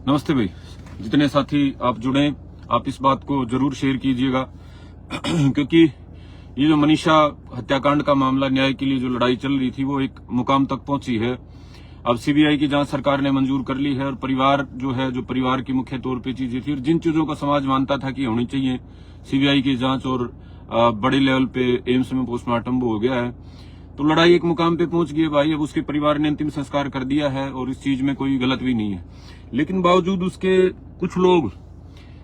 नमस्ते भाई। जितने साथी आप जुड़े, आप इस बात को जरूर शेयर कीजिएगा क्योंकि ये जो मनीषा हत्याकांड का मामला, न्याय के लिए जो लड़ाई चल रही थी, वो एक मुकाम तक पहुंची है। अब सीबीआई की जांच सरकार ने मंजूर कर ली है और परिवार जो है, जो परिवार की मुख्य तौर पे चीजें थी और जिन चीजों का समाज मानता था कि होनी चाहिए, सीबीआई की जांच और बड़े लेवल पे एम्स में पोस्टमार्टम हो गया है, तो लड़ाई एक मुकाम पे पहुंच गई है भाई। अब उसके परिवार ने अंतिम संस्कार कर दिया है और इस चीज में कोई गलत भी नहीं है, लेकिन बावजूद उसके कुछ लोग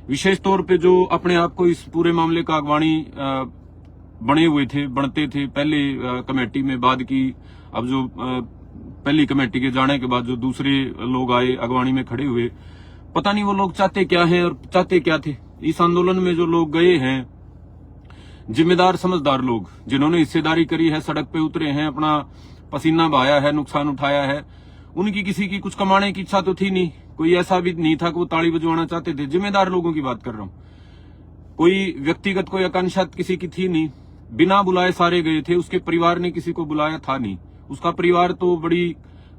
विशेष तौर पे जो अपने आप को इस पूरे मामले का अगवानी बने हुए थे, बनते थे पहले कमेटी में, बाद की अब जो पहली कमेटी के जाने के बाद जो दूसरे लोग आए अगवानी में खड़े हुए, पता नहीं वो लोग चाहते क्या है और चाहते क्या थे। इस आंदोलन में जो लोग गए हैं, जिम्मेदार समझदार लोग जिन्होंने हिस्सेदारी करी है, सड़क पे उतरे हैं, अपना पसीना बहाया है, नुकसान उठाया है, उनकी किसी की कुछ कमाने की इच्छा तो थी नहीं। कोई ऐसा भी नहीं था कि वो ताली बजवाना चाहते थे। जिम्मेदार लोगों की बात कर रहा हूं। कोई व्यक्तिगत कोई आकांक्षा किसी की थी नहीं। बिना बुलाए सारे गए थे। उसके परिवार ने किसी को बुलाया था नहीं। उसका परिवार तो बड़ी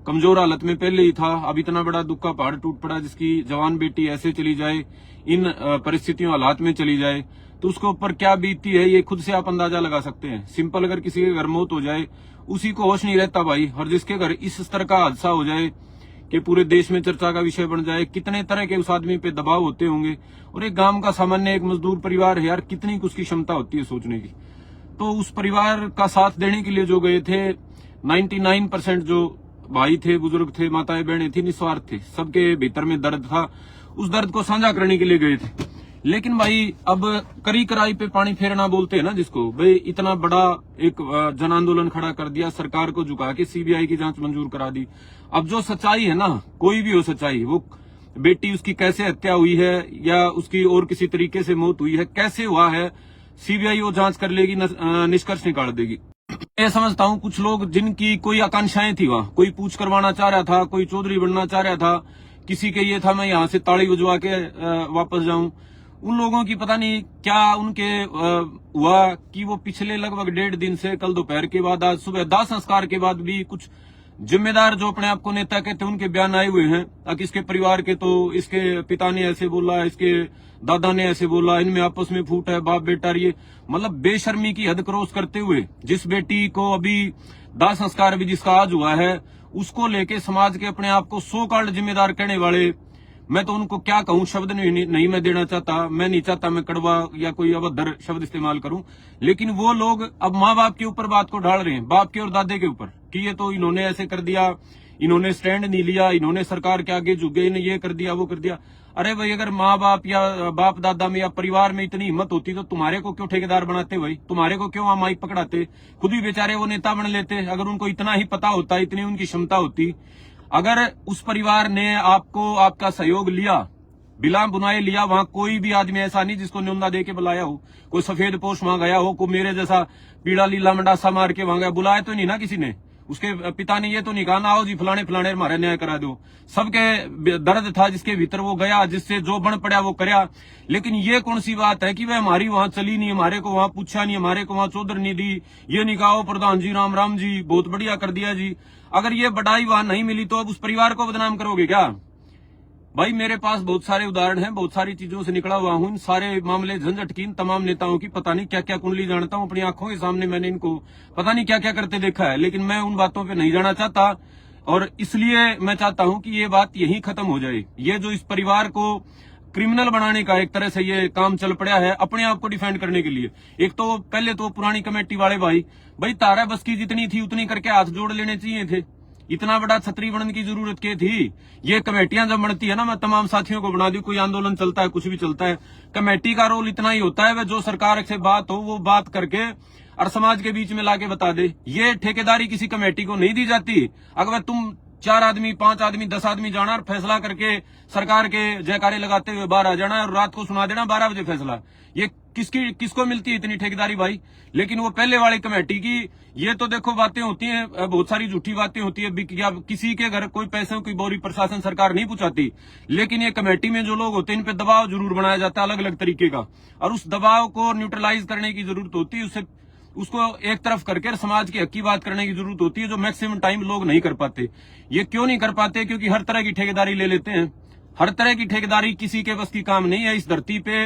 कमजोर हालत में पहले ही था। अब इतना बड़ा दुख का पहाड़ टूट पड़ा, जिसकी जवान बेटी ऐसे चली जाए, इन परिस्थितियों हालात में चली जाए, तो उसके ऊपर क्या बीतती है ये खुद से आप अंदाजा लगा सकते हैं। सिंपल, अगर किसी के घर मौत हो जाए, उसी को होश नहीं रहता भाई, और जिसके घर इस स्तर का हादसा हो जाए कि पूरे देश में चर्चा का विषय बन जाए, कितने तरह के उस आदमी पे दबाव होते होंगे। और एक गांव का सामान्य एक मजदूर परिवार है यार, कितनी उसकी क्षमता होती है सोचने की। तो उस परिवार का साथ देने के लिए जो गए थे, 99% जो भाई थे, बुजुर्ग थे, माताएं बहनें थी, निस्वार्थ थे। सबके भीतर में दर्द था, उस दर्द को साझा करने के लिए गए थे। लेकिन भाई अब करी कराई पे पानी फेरना बोलते हैं ना जिसको, भाई इतना बड़ा एक जन आंदोलन खड़ा कर दिया, सरकार को झुका के सीबीआई की जांच मंजूर करा दी। अब जो सच्चाई है ना, कोई भी हो सच्चाई, वो बेटी उसकी कैसे हत्या हुई है या उसकी और किसी तरीके से मौत हुई है, कैसे हुआ है, सीबीआई वो जांच कर लेगी, निष्कर्ष निकाल देगी। मैं समझता हूँ कुछ लोग जिनकी कोई आकांक्षाएं थी, वहां कोई पूछ करवाना चाह रहा था, कोई चौधरी बनना चाह रहा था, किसी के ये था मैं यहाँ से ताली बजवा के वापस जाऊं, उन लोगों की पता नहीं क्या उनके हुआ कि वो पिछले लगभग 1.5 दिन से, कल दोपहर के बाद, आज सुबह दाह संस्कार के बाद भी कुछ जिम्मेदार जो अपने आप को नेता कहते हैं, उनके बयान आए हुए हैं कि इसके परिवार के तो इसके पिता ने ऐसे बोला, इसके दादा ने ऐसे बोला, इनमें आपस में फूट है, बाप बेटा। ये मतलब बेशर्मी की हद क्रॉस करते हुए, जिस बेटी को अभी दाह संस्कार भी जिसका आज हुआ है, उसको लेके समाज के अपने आप को सो कॉल्ड जिम्मेदार कहने वाले, मैं तो उनको क्या कहूं, शब्द नहीं मैं देना चाहता। मैं नहीं चाहता मैं कड़वा या कोई अभद्र शब्द इस्तेमाल करूं, लेकिन वो लोग अब माँ बाप के ऊपर बात को ढाल रहे हैं, बाप के और दादे के ऊपर, कि ये तो इन्होंने ऐसे कर दिया, इन्होंने स्टैंड नहीं लिया, इन्होंने सरकार के आगे झुके, इन्हें ये कर दिया, वो कर दिया। अरे भाई, अगर माँ बाप या बाप दादा में या परिवार में इतनी हिम्मत होती तो तुम्हारे को क्यों ठेकेदार बनाते भाई? तुम्हारे को क्यों माइक पकड़ाते? खुद भी बेचारे वो नेता बन लेते। अगर उनको इतना ही पता होता, इतनी उनकी क्षमता होती, अगर उस परिवार ने आपको, आपका सहयोग लिया, बिना बुनाए लिया, वहां कोई भी आदमी ऐसा नहीं जिसको न्योंदा दे के बुलाया हो, कोई सफेद पोश वहां गया हो, कोई मेरे जैसा पीड़ा लीला मंडासा मार के वहां गया, बुलाया तो नहीं ना किसी ने। उसके पिता ने ये तो नहीं कहा ना आओ जी फलाने फलाने हमारे न्याय करा दो। सबके दर्द था जिसके भीतर वो गया, जिससे जो बन पड़ा वो करया। लेकिन ये कौन सी बात है कि वह हमारी वहां चली नहीं, हमारे को वहां पूछा नहीं, हमारे को वहां चौधर नहीं दी, ये नहीं कहा प्रधान जी राम राम जी बहुत बढ़िया कर दिया जी। अगर ये बड़ाई वहां नहीं मिली तो अब उस परिवार को बदनाम करोगे क्या भाई? मेरे पास बहुत सारे उदाहरण हैं, बहुत सारी चीजों से निकला हुआ हूं। इन सारे मामले झंझट की, इन तमाम नेताओं की पता नहीं क्या क्या कुंडली जानता हूं। अपनी आंखों के सामने मैंने इनको पता नहीं क्या क्या करते देखा है, लेकिन मैं उन बातों पे नहीं जाना चाहता। और इसलिए मैं चाहता हूं कि ये बात यहीं खत्म हो जाए। ये जो इस परिवार को क्रिमिनल बनाने का एक तरह से ये काम चल पड़ा है, अपने आप को डिफेंड करने के लिए। एक तो पहले तो पुरानी कमेटी वाले भाई तारा बस की जितनी थी उतनी करके हाथ जोड़ लेने चाहिए थे। इतना बड़ा छतरी बनने की जरूरत क्या थी? ये कमेटियां जब बनती है ना, मैं तमाम साथियों को बना दी, कोई आंदोलन चलता है, कुछ भी चलता है, कमेटी का रोल इतना ही होता है वह जो सरकार से बात हो वो बात करके और समाज के बीच में लाके बता दे। ये ठेकेदारी किसी कमेटी को नहीं दी जाती। अगर तुम 4 आदमी, 5 आदमी, 10 आदमी जाना और फैसला करके सरकार के जयकारे लगाते हुए बाहर आ जाना और रात को सुना देना 12 बजे फैसला, ये किसको मिलती है इतनी ठेकेदारी भाई? लेकिन वो पहले वाली कमेटी की ये तो देखो बातें होती हैं, बहुत सारी झूठी बातें होती है। किसी के घर कोई पैसों की बोरी प्रशासन सरकार नहीं पहुंचाती, लेकिन ये कमेटी में जो लोग होते हैं इन पे दबाव जरूर बनाया जाता है अलग अलग तरीके का, और उस दबाव को न्यूट्रलाइज करने की जरूरत होती है। उसको एक तरफ करके समाज की हक की बात करने की जरूरत होती है, जो मैक्सिमम टाइम लोग नहीं कर पाते। ये क्यों नहीं कर पाते? क्योंकि हर तरह की ठेकेदारी ले लेते हैं। हर तरह की ठेकेदारी किसी के बस की काम नहीं है। इस धरती पे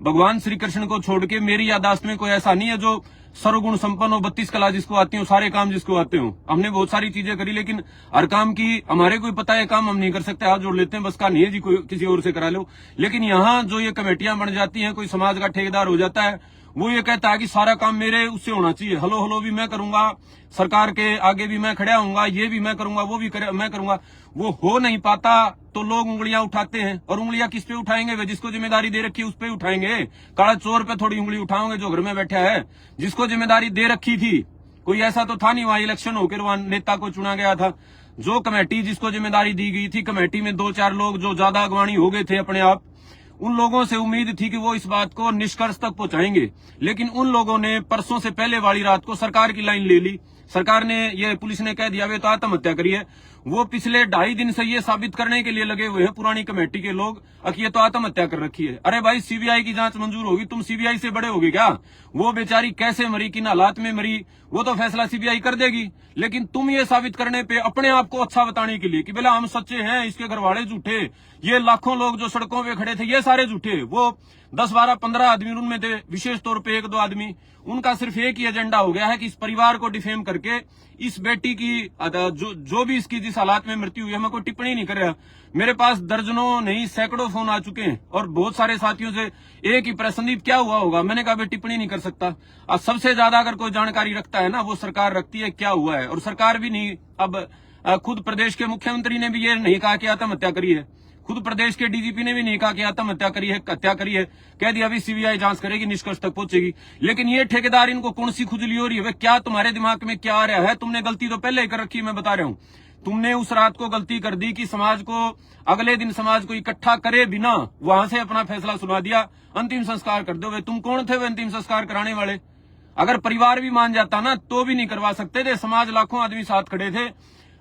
भगवान श्री कृष्ण को छोड़ के मेरी याददाश्त में कोई ऐसा नहीं है जो सर्वगुण संपन्न हो, 32 कला जिसको आती हो, सारे काम जिसको आते हो। हमने बहुत सारी चीजें करी, लेकिन हर काम की हमारे कोई पता है काम हम नहीं कर सकते, हाथ जोड़ लेते हैं, बस का नहीं है जी, कोई किसी और से करा लो। लेकिन यहाँ जो ये कमेटियां बन जाती हैं, कोई समाज का ठेकेदार हो जाता है, वो ये कहता है कि सारा काम मेरे उससे होना चाहिए, हलो हलो भी मैं करूंगा, सरकार के आगे भी मैं खड़ा होऊंगा, ये भी मैं करूंगा, वो भी मैं करूंगा। वो हो नहीं पाता तो लोग उंगलियां उठाते हैं, और उंगलियां किस पे उठाएंगे? वे जिसको जिम्मेदारी दे रखी है उस पे उठाएंगे। काला चोर पे थोड़ी उंगली उठाओगे जो घर में बैठा है। जिसको जिम्मेदारी दे रखी थी, कोई ऐसा तो था नहीं वहां इलेक्शन होकर वहां नेता को चुना गया था। जो कमेटी जिसको जिम्मेदारी दी गई थी, कमेटी में 2-4 लोग जो ज्यादा अगवानी हो गए थे अपने आप, उन लोगों से उम्मीद थी कि वो इस बात को निष्कर्ष तक पहुंचाएंगे। लेकिन उन लोगों ने परसों से पहले वाली रात को सरकार की लाइन ले ली। सरकार ने, ये पुलिस ने कह दिया वे तो आत्महत्या करी है। वो पिछले 2.5 दिन से ये साबित करने के लिए लगे हुए हैं पुरानी कमेटी के लोग कि ये तो आत्महत्या कर रखी है। अरे भाई, सीबीआई की जांच मंजूर होगी, तुम सीबीआई से बड़े होगे क्या? वो बेचारी कैसे मरी, किन हालात में मरी, वो तो फैसला सीबीआई कर देगी। लेकिन तुम ये साबित करने पे, अपने आप को अच्छा बताने के लिए कि बोला हम सच्चे हैं, इसके घर वाले झूठे, ये लाखों लोग जो सड़कों पे खड़े थे ये सारे झूठे, वो 10, 12, 15 आदमी उनमें थे, विशेष तौर पे 1-2 आदमी, उनका सिर्फ एक ही एजेंडा हो गया है कि इस परिवार को डिफेम करके इस बेटी की जो भी इसकी जिस हालात में मृत्यु हुई है, मैं कोई टिप्पणी नहीं कर रहा। मेरे पास दर्जनों नहीं सैकड़ों फोन आ चुके हैं और बहुत सारे साथियों से एक ही प्रश्न, संदीप क्या हुआ होगा? मैंने कहा टिप्पणी नहीं कर सकता। अब सबसे ज्यादा अगर कोई जानकारी रखता है ना, वो सरकार रखती है क्या हुआ है। और सरकार भी नहीं, अब खुद प्रदेश के मुख्यमंत्री ने भी ये नहीं कहा कि आत्महत्या करी है, खुद प्रदेश के डीजीपी ने भी नहीं कहा कि आत्महत्या करी है, हत्या करी है, कह दिया अभी सीबीआई जांच करेगी, निष्कर्ष तक पहुंचेगी। लेकिन ये ठेकेदार, इनको कौन सी खुजली हो रही है? क्या तुम्हारे दिमाग में क्या आ रहा है? तुमने गलती तो पहले ही कर रखी है, मैं बता रहा हूं। तुमने उस रात को गलती कर दी कि समाज को, अगले दिन समाज को इकट्ठा करे बिना वहां से अपना फैसला सुना दिया, अंतिम संस्कार कर दो। तुम कौन थे वे अंतिम संस्कार कराने वाले? अगर परिवार भी मान जाता ना तो भी नहीं करवा सकते थे। समाज लाखों आदमी साथ खड़े थे।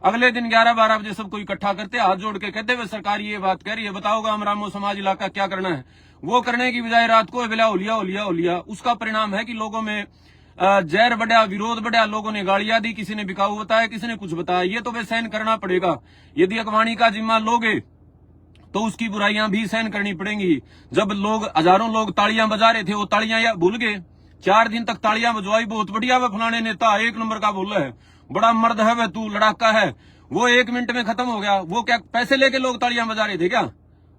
अगले दिन 11-12 बजे सबको इकट्ठा करते, हाथ जोड़ के कहते हुए सरकार ये बात कह रही है, बताओगा हम रामो समाज इलाका क्या करना है। वो करने की बजाय रात को बिला ओलिया। उसका परिणाम है कि लोगों में जहर बढ़ा, विरोध बढ़ा, लोगों ने गालियां दी, किसी ने बिकाऊ बताया, किसी ने कुछ बताया। ये तो वे सहन करना पड़ेगा। यदि अगवानी का जिम्मा लोगे तो उसकी बुराइयां भी सहन करनी पड़ेंगी। जब लोग, हजारों लोग तालियां बजा रहे थे, वो तालियां या भूल गए? 4 दिन तक तालियां बजवाई, बहुत बढ़िया वह फलाने नेता 1 नंबर का बोल है, बड़ा मर्द है वह, तू लड़ाका है। वो 1 मिनट में खत्म हो गया। वो क्या पैसे लेके लोग तालियां बजा रहे थे क्या?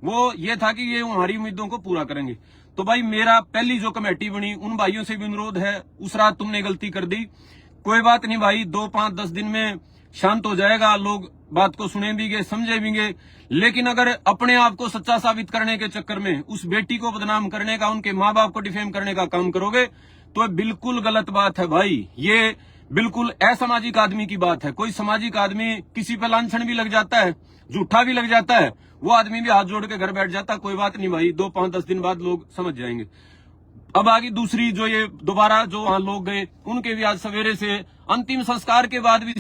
वो ये था कि ये हमारी उम्मीदों को पूरा करेंगे। तो भाई, मेरा पहली जो कमेटी बनी, उन भाइयों से भी अनुरोध है, उस रात तुमने गलती कर दी, कोई बात नहीं भाई, 2, 5, 10 दिन में शांत हो जाएगा, लोग बात को सुने भी, समझे भी। लेकिन अगर अपने आप को सच्चा साबित करने के चक्कर में उस बेटी को बदनाम करने का, उनके माँ बाप को डिफेम करने का काम करोगे तो बिल्कुल गलत बात है भाई। ये बिल्कुल असामाजिक आदमी की बात है। कोई सामाजिक आदमी, किसी पे लांछन भी लग जाता है, झूठा भी लग जाता है, वो आदमी भी हाथ जोड़ के घर बैठ जाता है, कोई बात नहीं भाई, 2, 5, 10 दिन बाद लोग समझ जाएंगे। अब आगे दूसरी, जो ये दोबारा जो वहां लोग गए, उनके भी आज सवेरे से अंतिम संस्कार के बाद भी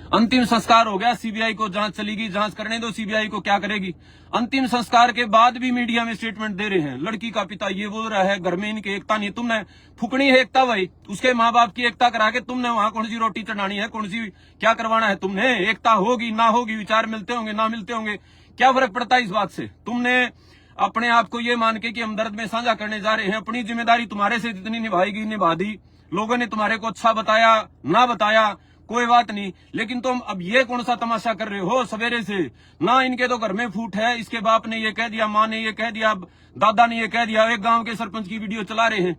अंतिम संस्कार हो गया। सीबीआई को जांच चलेगी, जांच करने दो, सीबीआई को क्या करेगी। अंतिम संस्कार के बाद भी मीडिया में स्टेटमेंट दे रहे हैं। लड़की का पिता ये बोल रहा है, घर में इनकी एकता नहीं। तुमने फुकनी है एकता भाई, उसके माँ बाप की एकता करा के तुमने वहां कौन सी रोटी चढ़ानी है, कौन सी क्या करवाना है तुमने? एकता होगी ना होगी, विचार मिलते होंगे ना मिलते होंगे, क्या फर्क पड़ता है इस बात से? तुमने अपने आप को ये मान के कि हमदर्द में साझा करने जा रहे हैं, अपनी जिम्मेदारी तुम्हारे से जितनी निभाएगी निभा दी। लोगों ने तुम्हारे को अच्छा बताया ना बताया, कोई बात नहीं। लेकिन तुम अब ये कौन सा तमाशा कर रहे हो सवेरे से? ना इनके तो घर में फूट है, इसके बाप ने ये कह दिया, माँ ने ये कह दिया, दादा ने ये कह दिया, एक गांव के सरपंच की वीडियो चला रहे हैं।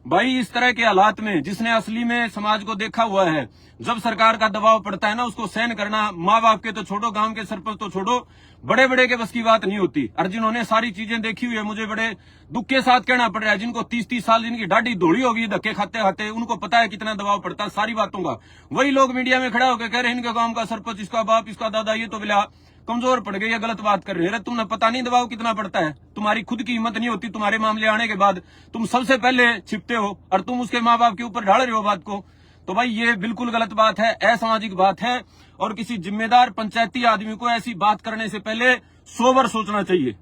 भाई, इस तरह के हालात में जिसने असली में समाज को देखा हुआ है, जब सरकार का दबाव पड़ता है ना, उसको सहन करना, माँ बाप के तो छोड़ो, गांव के सरपंच तो छोड़ो, बड़े बड़े के बस की बात नहीं होती। और जिन्होंने सारी चीजें देखी हुई है, मुझे बड़े दुख के साथ कहना पड़ रहा है, जिनको 30-30 साल जिनकी डाढ़ी धोड़ी होगी धक्के खाते खाते, उनको पता है कितना दबाव पड़ता है सारी बातों का। वही लोग मीडिया में खड़ा होकर कह रहे हैं इनके गांव का सरपंच, इसका बाप, इसका दादा, ये तो बिला कमजोर पड़ गई, ये गलत बात कर रहे हैं। तुम्हें पता नहीं दबाव कितना पड़ता है? तुम्हारी खुद की हिम्मत नहीं होती, तुम्हारे मामले आने के बाद तुम सबसे पहले छिपते हो और तुम उसके माँ बाप के ऊपर ढाल रहे हो बात को। तो भाई, ये बिल्कुल गलत बात है, असामाजिक बात है। और किसी जिम्मेदार पंचायती आदमी को ऐसी बात करने से पहले 100 बार सोचना चाहिए।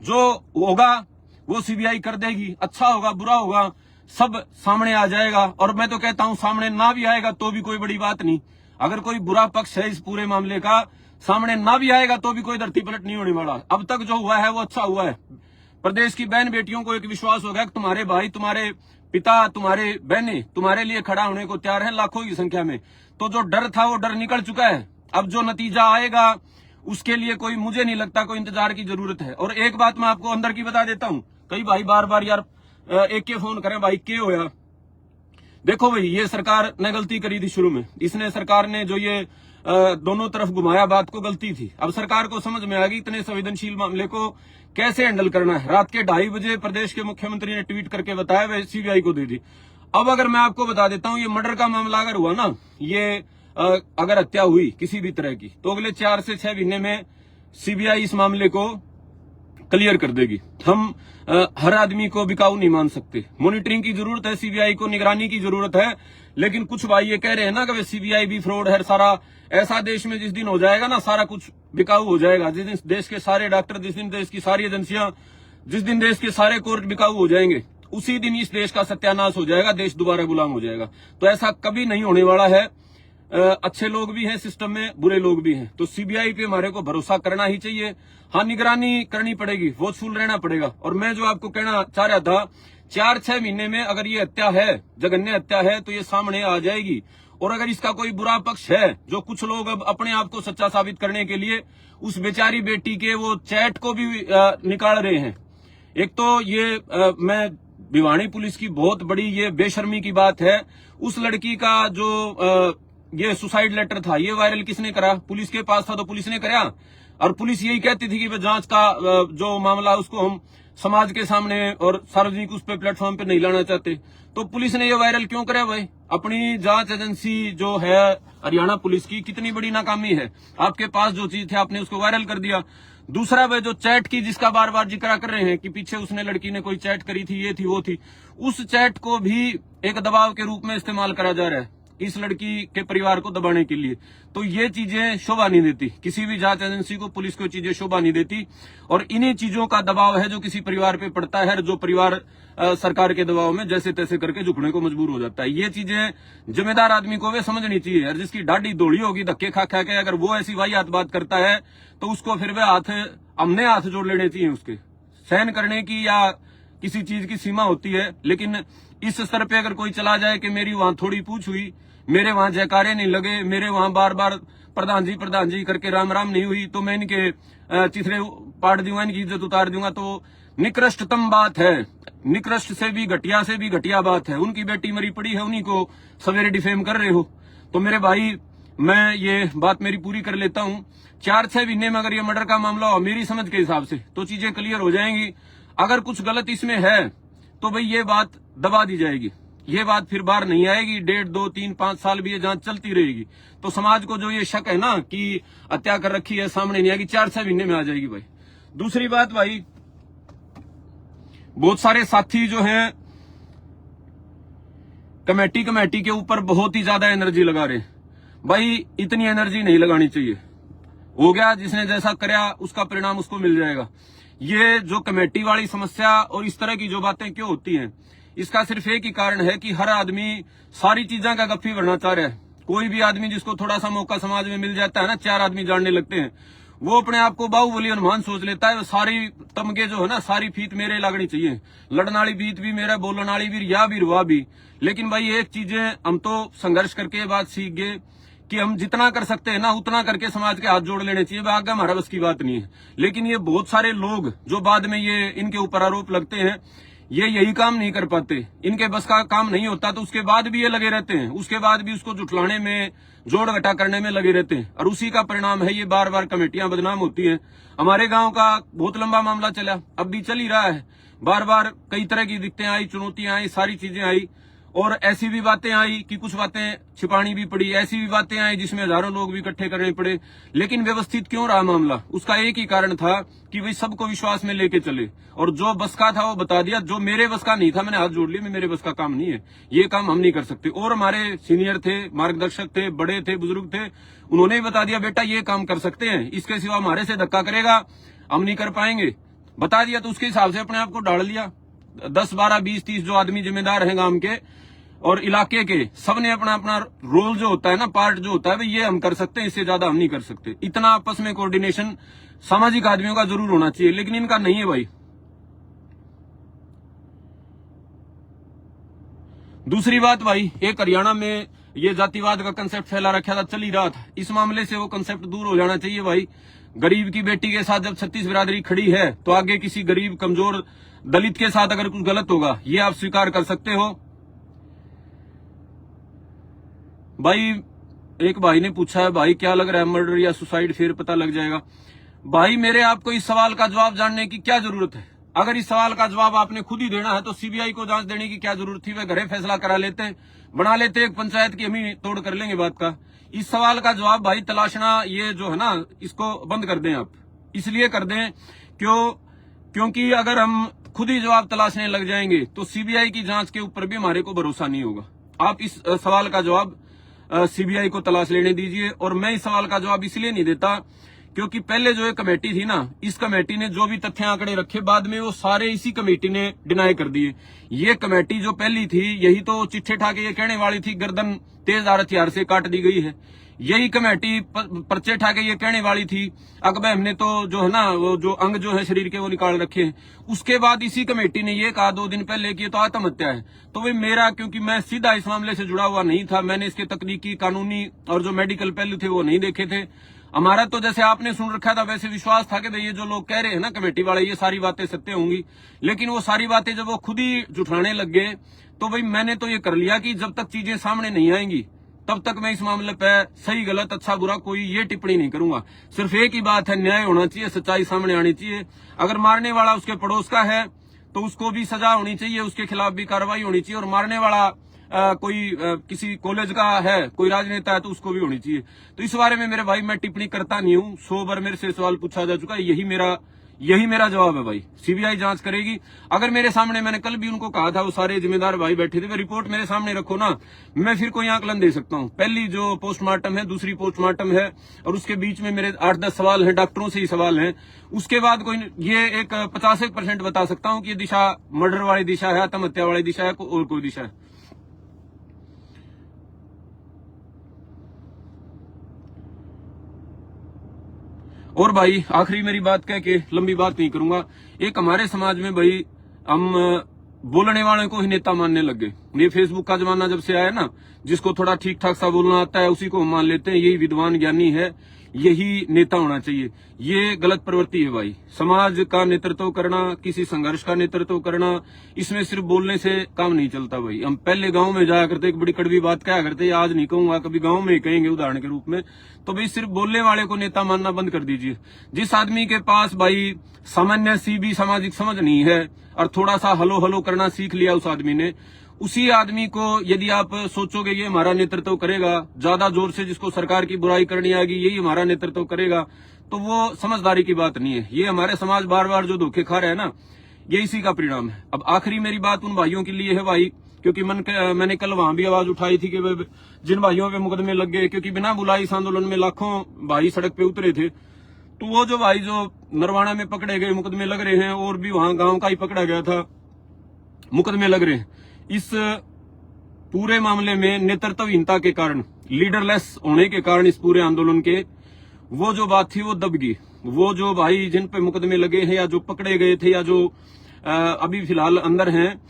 जो होगा वो सीबीआई कर देगी, अच्छा होगा बुरा होगा सब सामने आ जाएगा। और मैं तो कहता हूं, सामने ना भी आएगा तो भी कोई बड़ी बात नहीं। अगर कोई बुरा पक्ष है इस पूरे मामले का, सामने ना भी आएगा तो भी कोई धरती पलट नहीं होने वाला। अब तक जो हुआ है वो अच्छा हुआ है। प्रदेश की बहन बेटियों को एक विश्वास हो गया कि तुम्हारे भाई, तुम्हारे पिता, तुम्हारे बहनें तुम्हारे लिए खड़ा होने को तैयार हैं लाखों की संख्या में। तो जो डर था वो डर निकल चुका है। अब जो नतीजा आएगा उसके लिए कोई, मुझे नहीं लगता कोई इंतजार की जरूरत है। और एक बात मैं आपको अंदर की बता देता हूं, कई भाई बार बार यार एक के फोन करें, भाई क्या होया। देखो भाई, ये सरकार ने गलती करी थी शुरू में। इसने सरकार ने जो ये दोनों तरफ घुमाया बात को, गलती थी। अब सरकार को समझ में आ गई इतने संवेदनशील मामले को कैसे हैंडल करना है। रात के 2:30 बजे प्रदेश के मुख्यमंत्री ने ट्वीट करके बताया, वह सीबीआई को दे दी। अब अगर मैं आपको बता देता हूं, ये मर्डर का मामला अगर हुआ ना, ये अगर हत्या हुई किसी भी तरह की, तो अगले 4 से 6 महीने में सीबीआई इस मामले को क्लियर कर देगी। हम हर आदमी को बिकाऊ नहीं मान सकते। मॉनिटरिंग की जरूरत है, सीबीआई को निगरानी की जरूरत है। लेकिन कुछ भाई ये कह रहे हैं ना कि सीबीआई भी फ्रॉड है सारा। ऐसा देश में जिस दिन हो जाएगा ना, सारा कुछ बिकाऊ हो जाएगा। जिस दिन देश के सारे डॉक्टर, जिस दिन देश की सारी एजेंसियां, जिस दिन देश के सारे कोर्ट बिकाऊ हो जाएंगे, उसी दिन इस देश का सत्यानाश हो जाएगा, देश दोबारा गुलाम हो जाएगा। तो ऐसा कभी नहीं होने वाला है। अच्छे लोग भी हैं सिस्टम में, बुरे लोग भी हैं। तो सीबीआई पे हमारे को भरोसा करना ही चाहिए। हाँ, निगरानी करनी पड़ेगी, वॉचफुल रहना पड़ेगा। और मैं जो आपको कहना चाह रहा था, 4-6 महीने में अगर ये हत्या है, जघन्य हत्या है, तो ये सामने आ जाएगी। और अगर इसका कोई बुरा पक्ष है, जो कुछ लोग अब अपने आप को सच्चा साबित करने के लिए उस बेचारी बेटी के वो चैट को भी निकाल रहे हैं। एक तो ये मैं भिवानी पुलिस की बहुत बड़ी ये बेशर्मी की बात है। उस लड़की का जो ये सुसाइड लेटर था, ये वायरल किसने करा? पुलिस के पास था तो पुलिस ने करा। और पुलिस यही कहती थी कि जांच का जो मामला उसको हम समाज के सामने और सार्वजनिक उस पे प्लेटफॉर्म पे नहीं लाना चाहते। तो पुलिस ने ये वायरल क्यों करा भाई? अपनी जांच एजेंसी जो है हरियाणा पुलिस की, कितनी बड़ी नाकामी है। आपके पास जो चीज थी आपने उसको वायरल कर दिया। दूसरा वह जो चैट की, जिसका बार बार जिक्र कर रहे हैं कि पीछे उसने लड़की ने कोई चैट करी थी, ये थी वो थी, उस चैट को भी एक दबाव के रूप में इस्तेमाल करा जा रहा है इस लड़की के परिवार को दबाने के लिए। तो ये चीजें शोभा नहीं देती, किसी भी जांच एजेंसी को, पुलिस को चीजें शोभा नहीं देती। और इन्हीं चीजों का दबाव है जो किसी परिवार पे पड़ता है, जो परिवार सरकार के दबाव में जैसे तैसे करके झुकने को मजबूर हो जाता है। ये चीजें जिम्मेदार आदमी को वे समझनी चाहिए। और जिसकी डाढ़ी दौड़ी होगी धक्के खा खा के, अगर वो ऐसी वाहियात बात करता है तो उसको फिर वे हमने हाथ जोड़ लेने चाहिए। उसके सहन करने की या किसी चीज की सीमा होती है। लेकिन इस स्तर पे अगर कोई चला जाए कि मेरी वहां थोड़ी पूछ हुई, मेरे वहां जयकारे नहीं लगे, मेरे वहां बार बार प्रधान जी करके राम राम नहीं हुई, तो मैं इनके चिथड़े पाट दूंगा, इनकी इज्जत उतार दूंगा, तो निकृष्टतम बात है। निकृष्ट से भी घटिया बात है। उनकी बेटी मरी पड़ी है, उन्हीं को सवेरे डिफेम कर रहे हो। तो मेरे भाई, मैं ये बात मेरी पूरी कर लेता हूं। 4-6 महीने में अगर ये मर्डर का मामला हो, मेरी समझ के हिसाब से, तो चीजें क्लियर हो जाएंगी। अगर कुछ गलत इसमें है तो भाई ये बात दबा दी जाएगी, ये बात फिर बाहर नहीं आएगी। 1.5, 2, 3, 5 साल भी ये जांच चलती रहेगी। तो समाज को जो ये शक है ना कि हत्या कर रखी है, सामने नहीं आएगी, 4-6 महीने में आ जाएगी भाई। दूसरी बात भाई, बहुत सारे साथी जो हैं कमेटी के ऊपर बहुत ही ज्यादा एनर्जी लगा रहे हैं। भाई इतनी एनर्जी नहीं लगानी चाहिए। हो गया, जिसने जैसा कराया उसका परिणाम उसको मिल जाएगा। ये जो कमेटी वाली समस्या और इस तरह की जो बातें क्यों होती हैं, इसका सिर्फ एक ही कारण है कि हर आदमी सारी चीजें का गप्फी भरना चाह रहा है। कोई भी आदमी जिसको थोड़ा सा मौका समाज में मिल जाता है ना, 4 आदमी जानने लगते हैं, वो अपने आप को बाहुबली हनुमान सोच लेता है। सारी तमगे जो है ना, सारी फीत मेरे लगनी चाहिए। लड़ने वाली फीत भी मेरा, बोलने वाली भी, या भी रुआ भी। लेकिन भाई एक चीजें हम तो संघर्ष करके ये बात सीख गए कि हम जितना कर सकते हैं ना, उतना करके समाज के हाथ जोड़ लेने चाहिए। आगे हमारा बस की बात नहीं है। लेकिन ये बहुत सारे लोग जो बाद में ये इनके ऊपर आरोप लगते हैं, ये यही काम नहीं कर पाते, इनके बस का काम नहीं होता, तो उसके बाद भी ये लगे रहते हैं, उसके बाद भी उसको जुटलाने में, जोड़ घटा करने में लगे रहते हैं। और उसी का परिणाम है ये बार बार कमेटियां बदनाम होती हैं। हमारे गांव का बहुत लंबा मामला चला, अब भी चल ही रहा है। बार बार कई तरह की दिक्कतें आई, चुनौतियां आई, सारी चीजें आई। और ऐसी भी बातें आई कि कुछ बातें छिपानी भी पड़ी, ऐसी भी बातें आई जिसमें हजारों लोग भी इकट्ठे करने पड़े। लेकिन व्यवस्थित क्यों रहा मामला? उसका एक ही कारण था कि भाई सबको विश्वास में लेके चले, और जो बस का था वो बता दिया। जो मेरे बस का नहीं था मैंने हाथ जोड़ लिया, मेरे बस का काम नहीं है, ये काम हम नहीं कर सकते। और हमारे सीनियर थे, मार्गदर्शक थे, बड़े थे, बुजुर्ग थे, उन्होंने भी बता दिया बेटा ये काम कर सकते हैं, इसके सिवा हमारे से धक्का करेगा हम नहीं कर पाएंगे, बता दिया। तो उसके हिसाब से अपने आप को डाल लिया। 10, 12, 20, 30 जो आदमी जिम्मेदार हैं गांव के, और इलाके के सब ने अपना अपना रोल जो होता है ना, पार्ट जो होता है भाई, ये हम कर सकते हैं, इससे ज्यादा हम नहीं कर सकते। इतना आपस में कोऑर्डिनेशन सामाजिक आदमियों का जरूर होना चाहिए, लेकिन इनका नहीं है भाई। दूसरी बात भाई, एक हरियाणा में ये जातिवाद का कंसेप्ट फैला रखा था, चल ही रहा था, इस मामले से वो कंसेप्ट दूर हो जाना चाहिए भाई। गरीब की बेटी के साथ जब 36 बिरादरी खड़ी है, तो आगे किसी गरीब कमजोर दलित के साथ अगर कुछ गलत होगा, ये आप स्वीकार कर सकते हो भाई। एक भाई ने पूछा है, भाई क्या लग रहा है, मर्डर या सुसाइड, फिर पता लग जाएगा। भाई मेरे आपको इस सवाल का जवाब जानने की क्या जरूरत है? अगर इस सवाल का जवाब आपने खुद ही देना है तो सीबीआई को जांच देने की क्या जरूरत थी? वे घरे फैसला करा लेते, बना लेते एक पंचायत की, हम ही तोड़ कर लेंगे बात का। इस सवाल का जवाब भाई तलाशना, ये जो है ना, इसको बंद कर दें आप। इसलिए कर दें क्योंकि अगर हम खुद ही जवाब तलाशने लग जाएंगे तो सीबीआई की जांच के ऊपर भी हमारे को भरोसा नहीं होगा। आप इस सवाल का जवाब सीबीआई को तलाश लेने दीजिए। और मैं इस सवाल का जवाब इसलिए नहीं देता क्योंकि पहले जो ये कमेटी थी ना, इस कमेटी ने जो भी तथ्य आंकड़े रखे, बाद में वो सारे इसी कमेटी ने डिनाई कर दिए। ये कमेटी जो पहली थी, यही तो चिट्ठे ठाके ये कहने वाली थी गर्दन तेजधार हथियार से काट दी गई है। यही कमेटी पर्चे ठाके ये कहने वाली थी अकबर हमने तो जो है ना, वो जो अंग जो है शरीर के वो निकाल रखे हैं। उसके बाद इसी कमेटी ने ये कहा 2 दिन पहले कि ये तो आत्महत्या है। तो भाई मेरा, क्योंकि मैं सीधा इस मामले से जुड़ा हुआ नहीं था, मैंने इसके तकनीकी, कानूनी और जो मेडिकल पहलू थे वो नहीं देखे थे। हमारा तो जैसे आपने सुन रखा था वैसे विश्वास था कि भाई ये जो लोग कह रहे हैं ना कमेटी वाले, ये सारी बातें सत्य होंगी। लेकिन वो सारी बातें जब वो खुद ही जुठाने लग गए, तो भाई मैंने तो ये कर लिया कि जब तक चीजें सामने नहीं आएंगी तब तक मैं इस मामले पे सही गलत, अच्छा बुरा कोई ये टिप्पणी नहीं करूंगा। सिर्फ एक ही बात है, न्याय होना चाहिए, सच्चाई सामने आनी चाहिए। अगर मारने वाला उसके पड़ोस का है तो उसको भी सजा होनी चाहिए, उसके खिलाफ भी कार्रवाई होनी चाहिए। और मारने वाला किसी कॉलेज का है, कोई राजनेता है, तो उसको भी होनी चाहिए। तो इस बारे में मेरे भाई मैं टिप्पणी करता नहीं हूं। 100 बार मेरे से सवाल पूछा जा चुका है, यही मेरा जवाब है भाई। सीबीआई जांच करेगी। अगर मेरे सामने, मैंने कल भी उनको कहा था, वो सारे जिम्मेदार भाई बैठे थे, वे रिपोर्ट मेरे सामने रखो ना, मैं फिर कोई आंकलन दे सकता हूँ। पहली जो पोस्टमार्टम है, दूसरी पोस्टमार्टम है, और उसके बीच में मेरे 8-10 सवाल हैं, डॉक्टरों से ही सवाल हैं। उसके बाद कोई ये एक 50% बता सकता हूँ कि ये दिशा मर्डर वाली दिशा है, आत्महत्या वाली दिशा है, और कोई दिशा है। और भाई आखिरी मेरी बात कह के लंबी बात नहीं करूंगा। एक हमारे समाज में भाई हम बोलने वाले को ही नेता मानने लग गए। ये फेसबुक का जमाना जब से आया ना, जिसको थोड़ा ठीक ठाक सा बोलना आता है उसी को हम मान लेते हैं, यही विद्वान ज्ञानी है, यही नेता होना चाहिए। ये गलत प्रवृत्ति है भाई। समाज का नेतृत्व करना, किसी संघर्ष का नेतृत्व करना, इसमें सिर्फ बोलने से काम नहीं चलता भाई। हम पहले गांव में जाया करते, एक बड़ी कड़वी बात कहा करते, आज नहीं कहूंगा, कभी गांव में ही कहेंगे उदाहरण के रूप में। तो भाई सिर्फ बोलने वाले को नेता मानना बंद कर दीजिए। जिस आदमी के पास भाई सामान्य सी भी सामाजिक समझ नहीं है और थोड़ा सा हलो हलो करना सीख लिया उस आदमी ने, उसी आदमी को यदि आप सोचोगे ये हमारा नेतृत्व करेगा, ज्यादा जोर से जिसको सरकार की बुराई करनी आएगी यही हमारा नेतृत्व करेगा, तो वो समझदारी की बात नहीं है। ये हमारे समाज बार बार जो धोखे खा रहे हैं ना, ये इसी का परिणाम है। अब आखिरी मेरी बात उन भाइयों के लिए है भाई, क्योंकि मैंने कल वहां भी आवाज उठाई थी कि जिन भाइयों पे मुकदमे लग गए, क्योंकि बिना बुलाई इस आंदोलन में लाखों भाई सड़क पे उतरे थे, तो वो जो भाई जो नरवाना में पकड़े गए, मुकदमे लग रहे हैं, और भी वहां गांव का ही पकड़ा गया था, मुकदमे लग रहे हैं। इस पूरे मामले में नेतृत्वहीनता के कारण, लीडरलेस होने के कारण इस पूरे आंदोलन के, वो जो बात थी वो दब गई। वो जो भाई जिन पे मुकदमे लगे हैं या जो पकड़े गए थे या जो अभी फिलहाल अंदर हैं,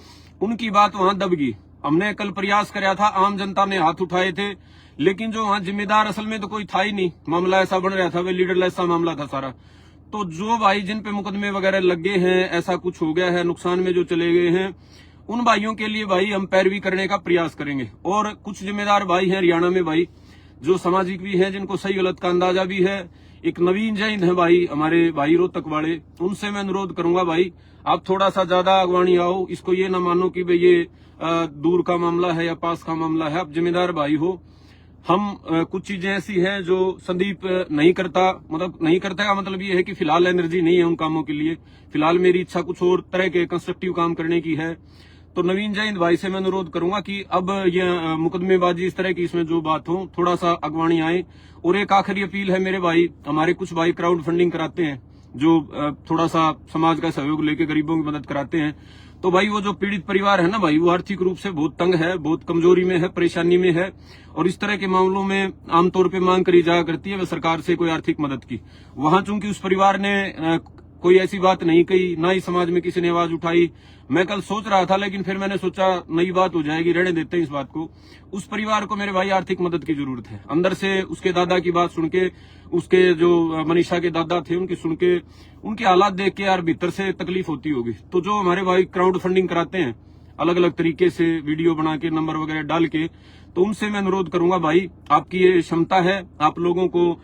उनकी बात वहां दब गई। हमने कल प्रयास कराया था, आम जनता ने हाथ उठाए थे, लेकिन जो वहां जिम्मेदार असल में तो कोई था ही नहीं। मामला ऐसा बन रहा था, वे लीडरलेस सा मामला था सारा। तो जो भाई जिन पे मुकदमे वगैरह लगे हैं, ऐसा कुछ हो गया है, नुकसान में जो चले गए हैं, उन भाइयों के लिए भाई हम पैरवी करने का प्रयास करेंगे। और कुछ जिम्मेदार भाई हैं हरियाणा में भाई, जो सामाजिक भी हैं, जिनको सही गलत का अंदाजा भी है। एक नवीन जैन है भाई, हमारे भाई रोहतक वाले, उनसे मैं अनुरोध करूंगा भाई आप थोड़ा सा ज्यादा अगवानी आओ। इसको ये ना मानो कि भाई ये दूर का मामला है या पास का मामला है। आप जिम्मेदार भाई हो। हम कुछ चीजें ऐसी हैं जो संदीप नहीं करता, मतलब नहीं करता का मतलब ये है कि फिलहाल एनर्जी नहीं है उन कामों के लिए। फिलहाल मेरी इच्छा कुछ और तरह के कंस्ट्रक्टिव काम करने की है। तो नवीन जैन भाई से मैं अनुरोध करूंगा कि अब ये मुकदमेबाजी इस तरह की इसमें जो बात हो, थोड़ा सा अगवानी आए। और एक आखिरी अपील है मेरे भाई, हमारे कुछ भाई क्राउड फंडिंग कराते हैं, जो थोड़ा सा समाज का सहयोग लेके गरीबों की मदद कराते हैं, तो भाई वो जो पीड़ित परिवार है ना भाई, वो आर्थिक रूप से बहुत तंग है, बहुत कमजोरी में है, परेशानी में है, और इस तरह के मामलों में आमतौर पे मांग करी जाया करती है वह सरकार से कोई आर्थिक मदद की। वहां चूंकि उस परिवार ने कोई ऐसी बात नहीं कही, ना ही समाज में किसी ने आवाज उठाई। मैं कल सोच रहा था, लेकिन फिर मैंने सोचा नई बात हो जाएगी, रहने देते हैं इस बात को। उस परिवार को मेरे भाई आर्थिक मदद की जरूरत है। अंदर से उसके दादा की बात सुन के, उसके जो मनीषा के दादा थे उनकी सुन के, उनके हालात देख के यार भीतर से तकलीफ होती होगी। तो जो हमारे भाई क्राउड फंडिंग कराते हैं अलग अलग तरीके से, वीडियो बना के, नंबर वगैरह डाल के, तो उनसे मैं अनुरोध करूंगा भाई, आपकी ये क्षमता है, आप लोगों को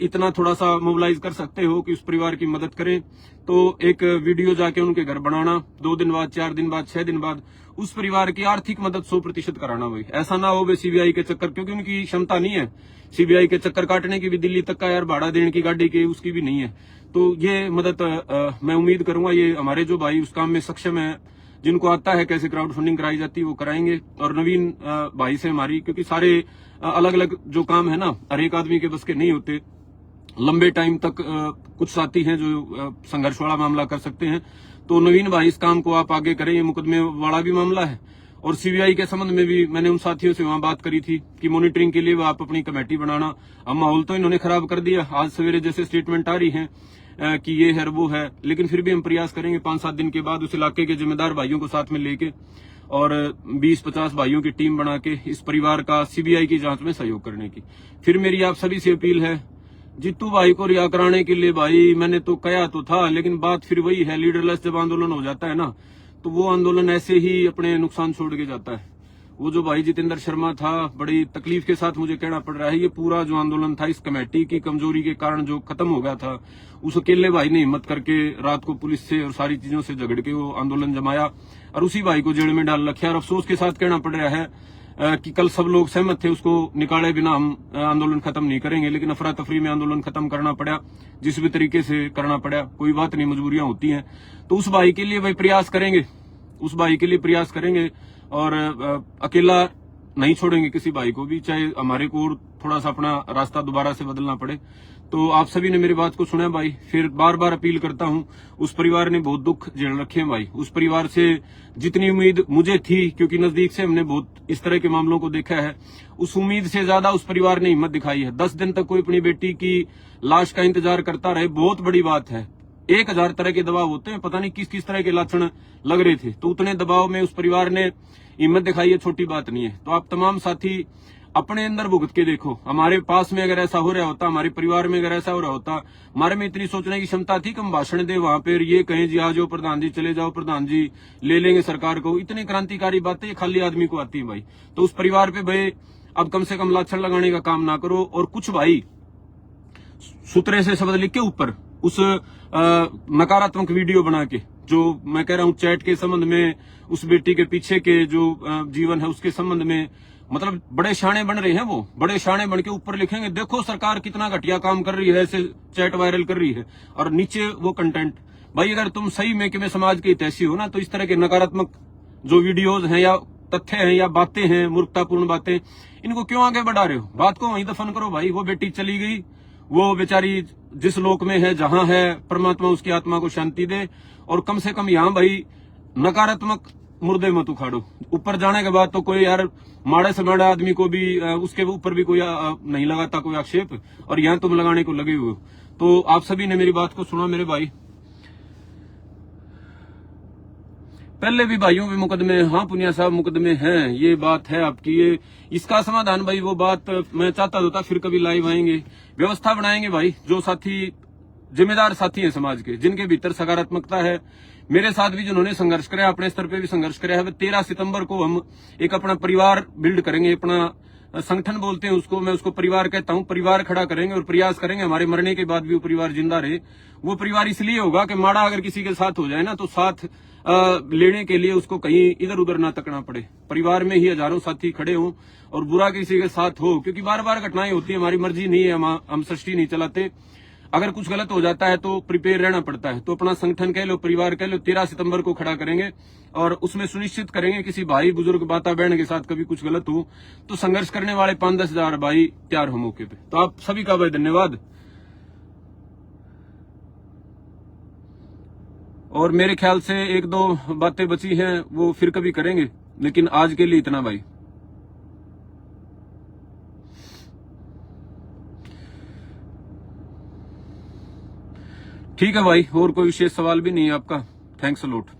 इतना थोड़ा सा मोबिलाइज कर सकते हो कि उस परिवार की मदद करें। तो एक वीडियो जाके उनके घर बनाना, 2 दिन बाद, 4 दिन बाद, 6 दिन बाद उस परिवार की आर्थिक मदद 100% कराना भाई। ऐसा ना हो वे सीबीआई के चक्कर, क्योंकि उनकी क्षमता नहीं है सीबीआई के चक्कर काटने की भी, दिल्ली तक का यार भाड़ा देने की गाड़ी की उसकी भी नहीं है। तो ये मदद मैं उम्मीद करूंगा ये हमारे जो भाई उस काम में सक्षम है, जिनको आता है कैसे क्राउड फंडिंग कराई जाती है, वो कराएंगे। और नवीन भाई से हमारी, क्योंकि सारे अलग अलग जो काम है ना, हर एक आदमी के बस के नहीं होते, लंबे टाइम तक कुछ साथी हैं जो संघर्ष वाला मामला कर सकते हैं। तो नवीन भाई इस काम को आप आगे करें, ये मुकदमे वाला भी मामला है। और सीबीआई के संबंध में भी मैंने उन साथियों से वहां बात करी थी कि मॉनिटरिंग के लिए वो आप अपनी कमेटी बनाना। अब माहौल तो इन्होंने खराब कर दिया, आज सवेरे जैसे स्टेटमेंट आ रही है कि ये है वो है, लेकिन फिर भी हम प्रयास करेंगे 5-7 दिन के बाद उस इलाके के जिम्मेदार भाइयों को साथ में लेके और 20-50 भाइयों की टीम बना के इस परिवार का सीबीआई की जांच में सहयोग करने की। फिर मेरी आप सभी से अपील है, जीतू भाई को रिहा कराने के लिए भाई मैंने तो कहा तो था, लेकिन बात फिर वही है, लीडरलेस जब आंदोलन हो जाता है ना, तो वो आंदोलन ऐसे ही अपने नुकसान छोड़ के जाता है। वो जो भाई जितेंद्र शर्मा था, बड़ी तकलीफ के साथ मुझे कहना पड़ रहा है, ये पूरा जो आंदोलन था इस कमेटी की कमजोरी के कारण जो खत्म हो गया था, उस अकेले भाई ने हिम्मत करके रात को पुलिस से और सारी चीजों से झगड़ के वो आंदोलन जमाया और उसी भाई को जेल में डाल रखा। और अफसोस के साथ कहना पड़ रहा है कि कल सब लोग सहमत थे, उसको निकाले बिना हम आंदोलन खत्म नहीं करेंगे, लेकिन अफरा तफरी में आंदोलन खत्म करना पड़ा, जिस भी तरीके से करना पड़ा, कोई बात नहीं, मजबूरियां होती हैं। तो उस भाई के लिए भाई प्रयास करेंगे, उस भाई के लिए प्रयास करेंगे और अकेला नहीं छोड़ेंगे किसी भाई को भी, चाहे हमारे को थोड़ा सा अपना रास्ता दोबारा से बदलना पड़े। तो आप सभी ने मेरी बात को सुना भाई, फिर बार बार अपील करता हूं, उस परिवार ने बहुत दुख झेल रखे हैं भाई। उस परिवार से जितनी उम्मीद मुझे थी, क्योंकि नजदीक से हमने बहुत इस तरह के मामलों को देखा है, उस उम्मीद से ज्यादा उस परिवार ने हिम्मत दिखाई है। 10 दिन तक कोई अपनी बेटी की लाश का इंतजार करता रहे, बहुत बड़ी बात है। 1000 तरह के दबाव होते हैं, पता नहीं किस किस तरह के लक्षण लग रहे थे, तो उतने दबाव में उस परिवार ने हिम्मत दिखाई है, छोटी बात नहीं है। तो आप तमाम साथी अपने अंदर भुगत के देखो, हमारे पास में अगर ऐसा हो रहा होता, हमारे परिवार में अगर ऐसा हो रहा होता, हमारे में इतनी सोचने की क्षमता थी कि हम भाषण दे वहां पर, ये कहें जी आ जाओ प्रधान जी, चले जाओ प्रधान जी, ले लेंगे सरकार को, इतनी क्रांतिकारी बातें ये खाली आदमी को आती है भाई। तो उस परिवार पे भाई अब कम से कम लाछन लगाने का काम ना करो। और कुछ भाई सूत्रे से शब्द लिख के ऊपर उस नकारात्मक वीडियो बना के, जो मैं कह रहा हूं चैट के संबंध में, उस बेटी के पीछे के जो जीवन है उसके संबंध में, मतलब बड़े शाणे बन रहे हैं, वो बड़े शाणे बन के ऊपर लिखेंगे देखो सरकार कितना घटिया काम कर रही है, ऐसे चैट वायरल कर रही है, और नीचे वो कंटेंट। भाई अगर तुम सही में कि मैं समाज के हितैषी हो ना, तो इस तरह के नकारात्मक जो वीडियोज हैं या तथ्य हैं या बातें हैं, मूर्खतापूर्ण बातें, इनको क्यों आगे बढ़ा रहे हो? बात को वहीं दफन करो भाई। वो बेटी चली गई, वो बेचारी जिस लोक में है, जहां है, परमात्मा उसकी आत्मा को शांति दे। और कम से कम यहाँ भाई नकारात्मक मुर्दे मत उखाड़ो। ऊपर जाने के बाद तो कोई यार माड़े से माड़ा आदमी को भी उसके ऊपर भी कोई नहीं लगाता कोई आक्षेप, और यहाँ तुम लगाने को लगे हुए हो। तो आप सभी ने मेरी बात को सुना मेरे भाई। पहले भी भाइयों भी मुकदमे, हाँ पुनिया साहब मुकदमे हैं, ये बात है आपकी। ये इसका समाधान भाई वो बात मैं चाहता था, फिर कभी लाइव आएंगे, व्यवस्था बनाएंगे भाई। जो साथी जिम्मेदार साथी हैं समाज के, जिनके भीतर सकारात्मकता है, मेरे साथ भी जिन्होंने संघर्ष कराया, अपने स्तर पे भी संघर्ष कराया है, 13 सितंबर को हम एक अपना परिवार बिल्ड करेंगे, अपना संगठन बोलते हैं उसको, मैं उसको परिवार कहता हूं, परिवार खड़ा करेंगे और प्रयास करेंगे हमारे मरने के बाद भी वो परिवार जिंदा रहे। वो परिवार इसलिए होगा कि माड़ा अगर किसी के साथ हो जाए ना, तो साथ लेने के लिए उसको कहीं इधर उधर ना तकना पड़े, परिवार में ही हजारों साथी खड़े हों और बुरा किसी के साथ हो, क्योंकि बार बार घटनाएं होती है, हमारी मर्जी नहीं है, हम सृष्टि नहीं चलाते। अगर कुछ गलत हो जाता है तो प्रिपेयर रहना पड़ता है। तो अपना संगठन कह लो, परिवार कह लो, 13 सितंबर को खड़ा करेंगे और उसमें सुनिश्चित करेंगे किसी भाई बुजुर्ग माता बहन के साथ कभी कुछ गलत हो तो संघर्ष करने वाले 5-10 हजार भाई तैयार हो मौके पे। तो आप सभी का भाई धन्यवाद। और मेरे ख्याल से एक दो बातें बची हैं वो फिर कभी करेंगे, लेकिन आज के लिए इतना भाई। ठीक है भाई, और कोई विशेष सवाल भी नहीं है आपका? Thanks a lot.